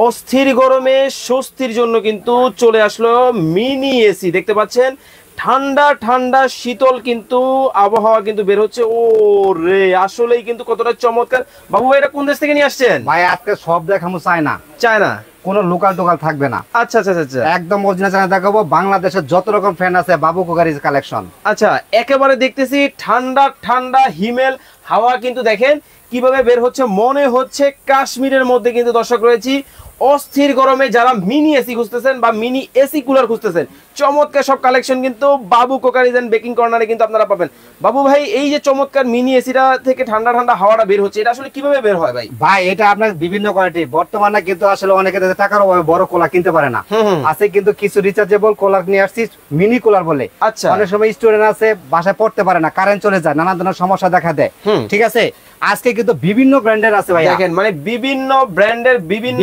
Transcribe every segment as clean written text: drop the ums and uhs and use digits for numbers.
অস্থির গরমে স্বস্তির জন্য কিন্তু চলে আসলো মিনি এসি। দেখতে পাচ্ছেন ঠান্ডা ঠান্ডা শীতল কিন্তু আবহাওয়া কিন্তু বের হচ্ছে। ও রে, আসলেই কিন্তু কতটা চমৎকার। বাবু ভাই, এটা কোন দেশ থেকে নিয়ে আসছেন? ভাই আজকে সব দেখাবো চায়না। চায়না? কোনো লোকাল টোকাল থাকবে না। আচ্ছা আচ্ছা আচ্ছা, একদম অরিজিনাল চায়না দেখাবো। বাংলাদেশের যত রকম ফ্যান আছে বাবু কোকারিজ কালেকশন। আচ্ছা, একেবারে দেখতেছি ঠান্ডা ঠান্ডা হিমেল হাওয়া কিন্তু দেখেন কিভাবে বের হচ্ছে, মনে হচ্ছে কাশ্মীরের মধ্যে কিন্তু দর্শক রয়েছি। অস্থির গরমে যারা মিনি এসি খুঁজতেছেন বা মিনি এসি কুলার খুঁজতেছেন, চমৎকার সব কালেকশন কিন্তু বাবু কোকারিজ এন্ড বেকিং কর্নারে কিন্তু আপনারা পাবেন। বাবু ভাই, এই যে চমৎকার মিনি এসিটা থেকে ঠান্ডা ঠান্ডা হাওয়াটা বের হচ্ছে, এটা আসলে কিভাবে বের হয় ভাই? ভাই এটা আপনার বিভিন্ন কোয়ালিটি। বর্তমানে কিন্তু আসলে অনেকে টাকার অভাবে বড় কুলার কিনতে পারে না। আছে কিন্তু কিছু রিচার্জেবল কুলার নিয়ে আসছি, মিনি কুলার বলে। আচ্ছা, অনেক সময় স্টুডেন্ট আছে বাসায় পড়তে পারে না, কারেন্ট চলে যায়, নানা ধরনের সমস্যা দেখা দেয়। ঠিক আছে, আজকে কিন্তু বিভিন্ন ব্র্যান্ডের আছে ভাই। দেখেন মানে বিভিন্ন ব্র্যান্ডের বিভিন্ন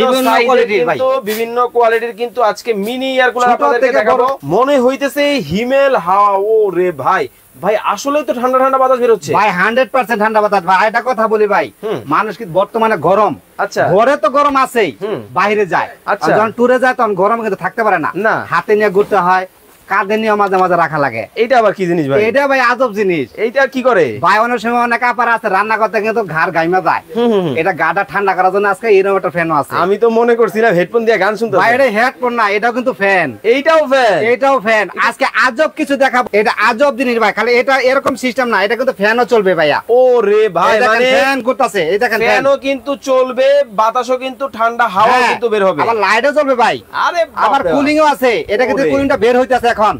কোয়ালিটির কিন্তু বিভিন্ন কোয়ালিটির কিন্তু আজকে মিনি এয়ার কুলার আপনাদেরকে দেখাবো। মনে হইতেছে হিমেল হাওয়া। ও রে ভাই, ভাই আসলেই তো ঠান্ডা ঠান্ডা বাতাস বের হচ্ছে ভাই, 100% ঠান্ডা বাতাস। ভাই এটা কথা বলি ভাই, মানুষ কি বর্তমানে গরম। আচ্ছা, ঘরে তো গরম আছেই, বাইরে যায়, যখন ট্যুরে যায় তখন গরম কিন্তু থাকতে পারে না। হাতে নিয়ে ঘুরতে হয়, কাঁধে নিয়ে মাঝে মাঝে রাখা লাগে। এটা আবার কি জিনিস ভাই? এটা ভাই আজব জিনিস। এইটা কি করে ভাই? অনেক সময় অনেক আপার আছে রান্না করতে কিন্তু ঘাড় গাইমা যায়, এটা গাটা ঠান্ডা করার জন্য আজকে এরকম একটা ফ্যান আছে। আমি তো মনে করছিলাম হেডফোন দিয়ে গান শুনতে। ভাই এটা হেডফোন না, এটাও কিন্তু ফ্যান। এইটাও ফ্যান? এটাও ফ্যান। আজকে আজব কিছু দেখাবো। এটা আজব জিনিস ভাই, খালি এটা এরকম সিস্টেম না, এটা কিন্তু ফ্যানও চলবে ভাইয়া। ও রে ভাই, মানে ফ্যান করতেছে, এই দেখেন ফ্যানও কিন্তু চলবে, বাতাসও কিন্তু ঠান্ডা হাওয়া কিন্তু বের হবে, আবার লাইটও জ্বলবে ভাই। আরে আবার কুলিংও আছে, এটা কিন্তু কুলিংটা বের হইতাছে এখন।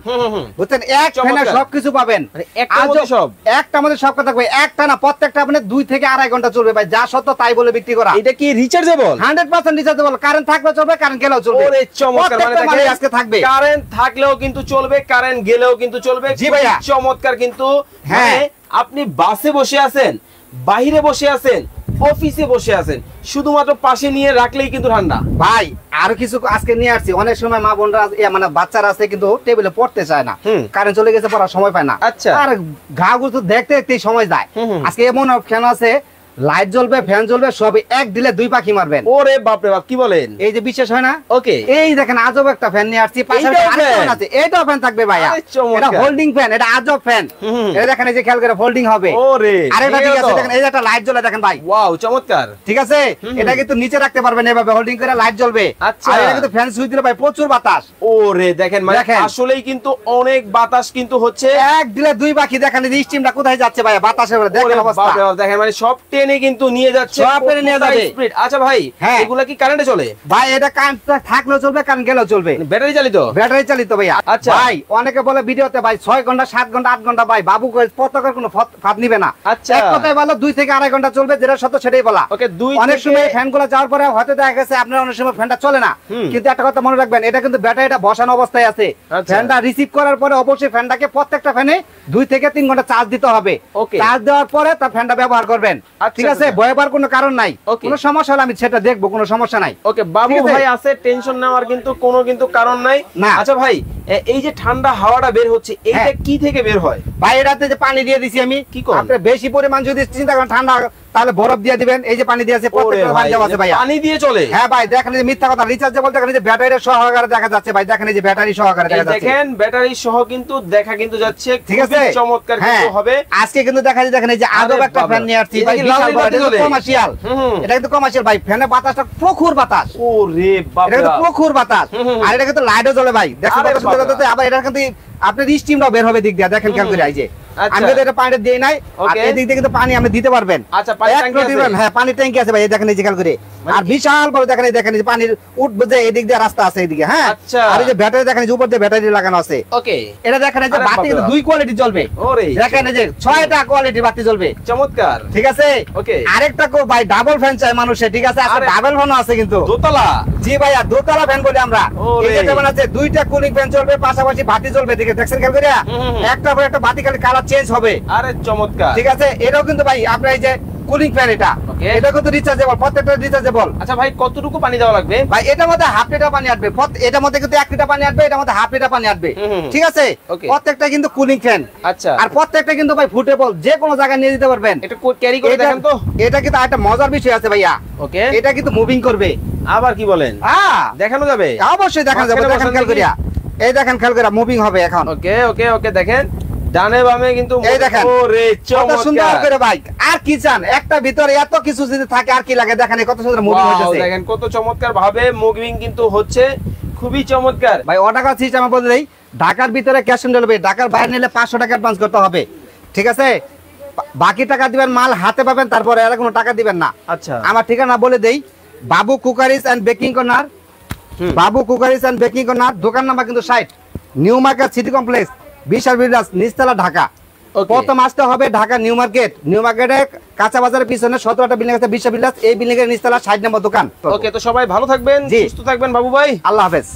বুঝছেন, এক ফ্যানে সবকিছু পাবেন। একটা মধ্যে সব কথা থাকবে, একটা না প্রত্যেকটা আপনি 2 থেকে 2.5 ঘন্টা চলবে ভাই, যা সত্য তাই বলে বিক্রি করা। এটা কি রিচার্জেবল? 100% রিচার্জেবল। কারেন্ট থাকলেও চলবে, কারেন্ট গেলেও চলবে। ওরে চমৎকার, মানে আজকে থাকবে কারেন্ট থাকলেও কিন্তু চলবে, কারেন্ট গেলেও কিন্তু চলবে। জি ভাইয়া, চমৎকার কিন্তু। হ্যাঁ, আপনি বাসে বসে আছেন, বাইরে বসে আছেন, অফিসে বসে আছেন, শুধুমাত্র পাশে নিয়ে রাখলেই কিন্তু ঠান্ডা। ভাই আর কিছু আজকে নিয়ে আসছি। অনেক সময় মা বোনরা মানে বাচ্চারা আছে কিন্তু টেবিলে পড়তে চায় না, কারেন্ট চলে গেছে, পড়ার সময় পায় না। আচ্ছা, আর ঘা গুলো দেখতে দেখতে সময় যায়। আজকে এমন অপশন আছে, লাইট জ্বলবে, ফ্যান জ্বলবে, সব এক দিলে 2 পাখি মারবেন। ওরে বাপ রে বাপ, কি বলেন? এই যে বিশ্বাস হয় না? ওকে, এই দেখেন আজব একটা ফ্যান নিয়ে আসছি, পাশাপাশি আরেকটা ফ্যান আছে। এটাও ফ্যান থাকবে ভাইয়া, এটা হোল্ডিং ফ্যান, এটা আজব ফ্যান। এটা দেখেন, এই যে খেয়াল করে হোল্ডিং হবে। ওরে, আরেকটা ঠিক আছে, দেখেন এই যে একটা লাইট জ্বলে, দেখেন ভাই, ওয়াও চমৎকার। ঠিক আছে, এটা কিন্তু নিচে রাখতে পারবেন এভাবে হোল্ডিং করে, লাইট জ্বলবে। আচ্ছা, আর এটা কিন্তু ফ্যান সুইচ দিলে ভাই প্রচুর বাতাস। ওরে দেখেন, মানে আসলেই কিন্তু অনেক বাতাস কিন্তু হচ্ছে, এক দিলে 2 পাখি। দেখেন এই স্টিমটা কোথায় যাচ্ছে ভাই, বাতাসের উপরে দেখেন অবস্থা। দেখেন মানে সব টেনে কিন্তু নিয়ে যাচ্ছে। আচ্ছা ভাই, এগুলা কি কারেন্টে চলে? ভাই এটা কারেন্ট থাকলেও চলবে, কারেন্ট গেলেও চলবে। ব্যাটারি চালিত? ব্যাটারি চালিত ভাইয়া। আচ্ছা ভাই, অনেকে বলে ভিডিওতে ভাই 6 ঘন্টা 7 ঘন্টা 8 ঘন্টা, ভাই বাবু পতাকার কোনো ফাঁদ নিবে না। আচ্ছা, এক কথায় বলো 2 থেকে 2.5 ঘন্টা চলবে, যেটা সত্য সেটাই বলা। ওকে, অনেক সময় ফ্যানগুলো যাওয়ার পরে হয়তো দেখা গেছে আপনার অনেক সময় ফ্যানটা চলে না, কিন্তু একটা কথা মনে রাখবেন, এটা কিন্তু ব্যাটারিটা বসানো অবস্থায় আছে। ফ্যানটা রিসিভ করার পরে অবশ্যই ফ্যানটাকে প্রত্যেকটা ফ্যানে 2 থেকে 3 ঘন্টা চার্জ দিতে হবে। চার্জ দেওয়ার পরে তার ফ্যানটা ব্যবহার করবেন, ঠিক আছে? ভয় পাওয়ার কোনো কারণ নাই, কোনো সমস্যা হলে আমি সেটা দেখবো, কোনো সমস্যা নাই। ওকে বাবু ভাই আছে, টেনশন নেওয়ার কিন্তু কোনো কারণ নাই। আচ্ছা ভাই, এই যে ঠান্ডা হাওয়াটা বের হচ্ছে, এইটা কি থেকে বের হয় ভাই? এটাতে যে পানি দিয়ে দিছি আমি, কি করেন আপনি বেশি পরিমাণ যদি চিন্তা করেন ঠান্ডা, তাহলে বরফ দিয়ে দিবেন। এই যে পানি দিয়েছে, প্রত্যেকটা পানি দেওয়া আছে ভাই, পানি দিয়ে চলে। হ্যাঁ ভাই, দেখেন এই যে মিথ্যা কথা, রিচার্জেবল দেখেন, এই যে ব্যাটারি সহকারে দেখা যাচ্ছে ভাই, দেখেন এই যে ব্যাটারি সহকারে দেখা যাচ্ছে, দেখেন ব্যাটারি সহ কিন্তু দেখা কিন্তু যাচ্ছে, ঠিক আছে? চমৎকার কিন্তু হবে আজকে কিন্তু দেখা যায়। দেখেন এই যে আজব একটা ফ্যান নিয়ে আসছি ভাই, বিশাল বড়, এটা কমার্শিয়াল। এটা কিন্তু কমার্শিয়াল ভাই, ফ্যানের বাতাসটা প্রখর বাতাস। ওরে বাবা, এটা কিন্তু প্রখর বাতাস। আর এটা কিন্তু লাইটও জ্বলে ভাই, দেখেন আবার এটা কিন্তু আপনার স্টিমটাও বের হবে দিক দিয়ে, দেখেন খেয়াল করে। এই যে আমি তো এটা পানিটা দেই নাই, আর এই দিক দিয়ে কিন্তু পানি আপনি দিতে পারবেন। আচ্ছা, পানি ট্যাঙ্কি আছে? হ্যাঁ, পানি ট্যাঙ্কি আছে ভাই, দেখেন এই যে খেয়াল করে। আর বিশাল বড় দেখেন, এই দেখেন এই যে পানির উঠবে যে এই দিক দিয়ে রাস্তা আছে এইদিকে। হ্যাঁ, আর এই যে ব্যাটারি দেখেন, এই উপর দিয়ে ব্যাটারি লাগানো আছে। ওকে, এটা দেখেন এই যে বাতি কিন্তু 2 কোয়ালিটি জ্বলবে। ওরে দেখেন এই যে 6টা কোয়ালিটির বাতি জ্বলবে, চমৎকার, ঠিক আছে? ওকে, আরেকটা কো ভাই ডাবল ফ্যান চাই মানুষে, ঠিক আছে? আর ডাবল ফ্যানও আছে কিন্তু দোতলা। জি ভাইয়া, দোতলা ফ্যান বলি আমরা। এই যে যেমন আছে 2টা কুলিং ফ্যান চলবে, পাশাপাশি বাতি জ্বলবে, ঠিক আছে? দেখছেন খেয়াল করে, একটা পর একটা বাতি খালি কালার চেঞ্জ হবে। আরে চমৎকার, ঠিক আছে? এটাও কিন্তু ভাই আপনার এই যে কুলিং ফ্যান, এটা কিন্তু রিচার্জেবল, প্রত্যেকটা রিচার্জেবল। আচ্ছা ভাই, কতটুকু পানি দেওয়া লাগবে ভাই? এটার মধ্যে হাফ লিটার পানি আসবে, এটার মধ্যে কিন্তু 1 লিটার পানি আসবে, এটার মধ্যে হাফ লিটার পানি আসবে, ঠিক আছে? প্রত্যেকটা কিন্তু কুলিং ফ্যান। আচ্ছা, আর প্রত্যেকটা কিন্তু ভাই ফুটেবল, যে কোনো জায়গায় নিয়ে যেতে পারবেন। এটা ক্যারি করে দেখেন তো। এটা কিন্তু একটা মজার বিষয় আছে ভাইয়া। ওকে, এটা কিন্তু মুভিং করবে, আবার কি বলেন? দেখানো যাবে? অবশ্যই দেখানো যাবে। দেখেন খেয়াল করিয়া, এই দেখেন খেয়াল করিয়া মুভিং হবে এখন। ওকে ওকে ওকে, দেখেন ডানে বামে কিন্তু এই দেখেন ওরে কত সুন্দর করে ভাই। আর কি চান, একটা ভিতরে এত কিছু যদি থাকে আর কি লাগে। দেখেন কত সুন্দর মুভিং হচ্ছে, দেখেন কত চমৎকার ভাবে মুভিং কিন্তু হচ্ছে, খুবই চমৎকার ভাই। অর্ডার সিস্টেম বলে দেই, ঢাকার ভিতরে ক্যাশ অন ডেলিভারি, ঢাকার বাইরে নিলে 500 টাকা অ্যাডভান্স করতে হবে, ঠিক আছে? বাকি টাকা দিবেন, মাল হাতে পাবেন, তারপরে আর কোনো টাকা দিবেন না। আচ্ছা, আমার ঠিকানা বলে দেই, বাবু cookeries and baking corner, Babu cookeries and baking corner, দোকান নাম্বার কিন্তু 60, নিউ মার্কেট সিটি কমপ্লেক্স, বিশাল বিল্ডার্স, নিচতলা, ঢাকা। প্রথম আসতে হবে ঢাকা নিউ মার্কেট, নিউ মার্কেটে কাঁচা বাজারের পিছনে 17টা বিল্ডিং আছে, বিশাল বিল্ডার্স, এই বিল্ডিং এর নিচতলা 60 নম্বর দোকান। ওকে, তো সবাই ভালো থাকবেন, সুস্থ থাকবেন বাবু ভাই, আল্লাহ হাফেজ।